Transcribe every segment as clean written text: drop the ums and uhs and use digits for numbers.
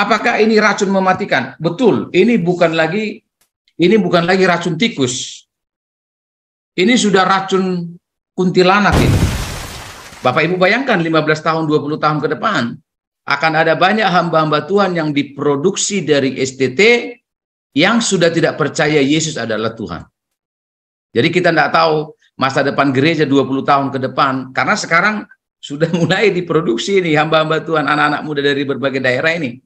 Apakah ini racun mematikan? Betul, ini bukan lagi racun tikus. Ini sudah racun kuntilanak ini. Bapak Ibu bayangkan 15 tahun, 20 tahun ke depan akan ada banyak hamba-hamba Tuhan yang diproduksi dari STT yang sudah tidak percaya Yesus adalah Tuhan. Jadi kita tidak tahu masa depan gereja 20 tahun ke depan, karena sekarang sudah mulai diproduksi ini hamba-hamba Tuhan, anak-anak muda dari berbagai daerah ini.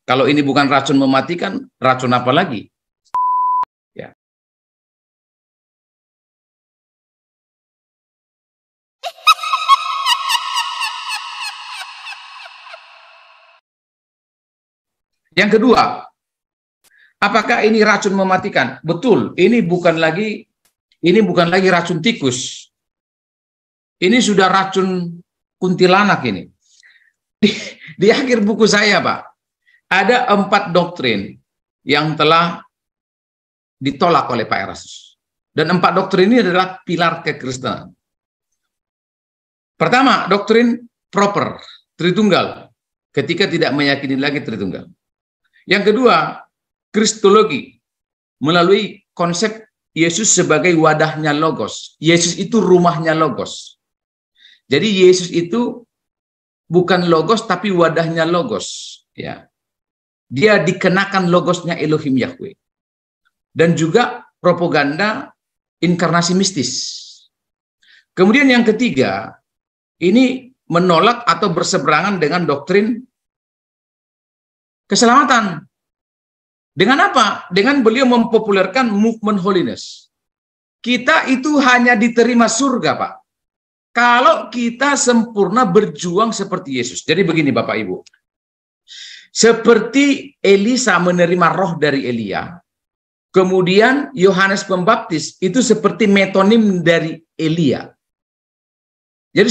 Kalau ini bukan racun mematikan, racun apa lagi? Ya. Yang kedua, apakah ini racun mematikan? Betul, ini bukan lagi racun tikus. Ini sudah racun kuntilanak ini. Di akhir buku saya, Pak, ada 4 doktrin yang telah ditolak oleh Pak Erastus. Dan 4 doktrin ini adalah pilar kekristenan. Pertama, doktrin proper, Tritunggal, ketika tidak meyakini lagi Tritunggal. Yang kedua, Kristologi, melalui konsep Yesus sebagai wadahnya Logos. Yesus itu rumahnya Logos. Jadi Yesus itu bukan Logos, tapi wadahnya Logos. Ya. Dia dikenakan logosnya Elohim Yahweh. Dan juga propaganda inkarnasi mistis. Kemudian yang ketiga, ini menolak atau berseberangan dengan doktrin keselamatan. Dengan apa? Dengan beliau mempopulerkan movement holiness. Kita itu hanya diterima surga, Pak, kalau kita sempurna berjuang seperti Yesus. Jadi begini Bapak Ibu. Seperti Elisa menerima roh dari Elia, kemudian Yohanes Pembaptis itu seperti metonim dari Elia. Jadi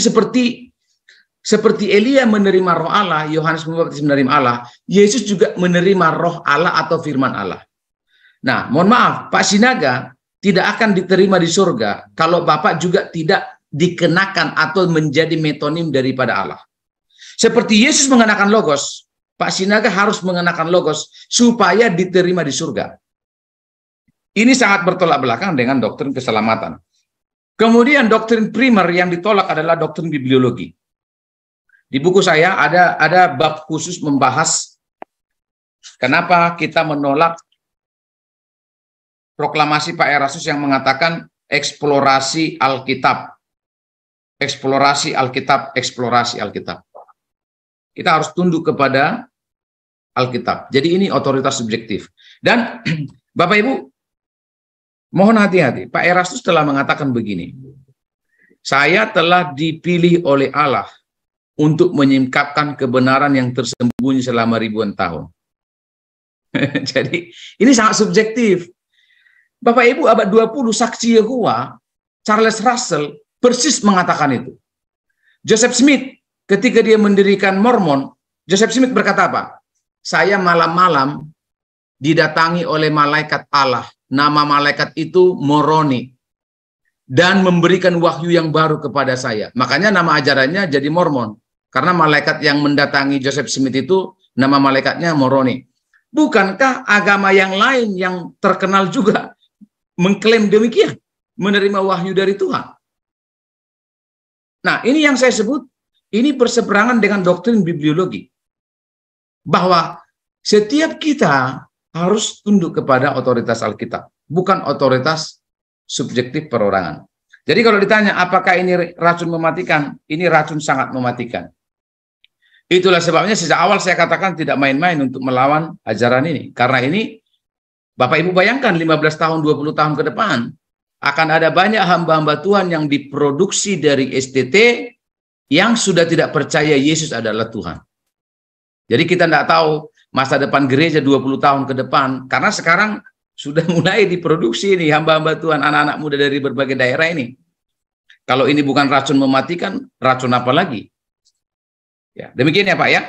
seperti Elia menerima roh Allah, Yohanes Pembaptis menerima Allah, Yesus juga menerima roh Allah atau firman Allah. Nah, mohon maaf, Pak Sinaga tidak akan diterima di surga kalau Bapak juga tidak dikenakan atau menjadi metonim daripada Allah. Seperti Yesus mengenakan logos, Pak Sinaga harus mengenakan logos supaya diterima di surga. Ini sangat bertolak belakang dengan doktrin keselamatan. Kemudian doktrin primer yang ditolak adalah doktrin bibliologi. Di buku saya ada bab khusus membahas kenapa kita menolak proklamasi Pak Erastus yang mengatakan eksplorasi Alkitab. Eksplorasi Alkitab, eksplorasi Alkitab. Kita harus tunduk kepada Alkitab. Jadi ini otoritas subjektif. Dan Bapak Ibu, mohon hati-hati. Pak Erastus telah mengatakan begini. Saya telah dipilih oleh Allah untuk menyingkapkan kebenaran yang tersembunyi selama ribuan tahun. Jadi ini sangat subjektif. Bapak Ibu, abad 20 saksi Yehova, Charles Russell persis mengatakan itu. Joseph Smith ketika dia mendirikan Mormon, Joseph Smith berkata apa? Saya malam-malam didatangi oleh malaikat Allah. Nama malaikat itu Moroni. Dan memberikan wahyu yang baru kepada saya. Makanya nama ajarannya jadi Mormon. Karena malaikat yang mendatangi Joseph Smith itu, nama malaikatnya Moroni. Bukankah agama yang lain yang terkenal juga mengklaim demikian? Menerima wahyu dari Tuhan. Nah, ini yang saya sebut, ini berseberangan dengan doktrin bibliologi. Bahwa setiap kita harus tunduk kepada otoritas Alkitab, bukan otoritas subjektif perorangan. Jadi kalau ditanya apakah ini racun mematikan, ini racun sangat mematikan. Itulah sebabnya sejak awal saya katakan tidak main-main untuk melawan ajaran ini. Karena ini, Bapak Ibu bayangkan 15 tahun, 20 tahun ke depan, akan ada banyak hamba-hamba Tuhan yang diproduksi dari STT yang sudah tidak percaya Yesus adalah Tuhan. Jadi kita tidak tahu masa depan gereja 20 tahun ke depan, karena sekarang sudah mulai diproduksi ini hamba-hamba Tuhan, anak-anak muda dari berbagai daerah ini. Kalau ini bukan racun mematikan, racun apa lagi? Ya, demikian ya Pak ya.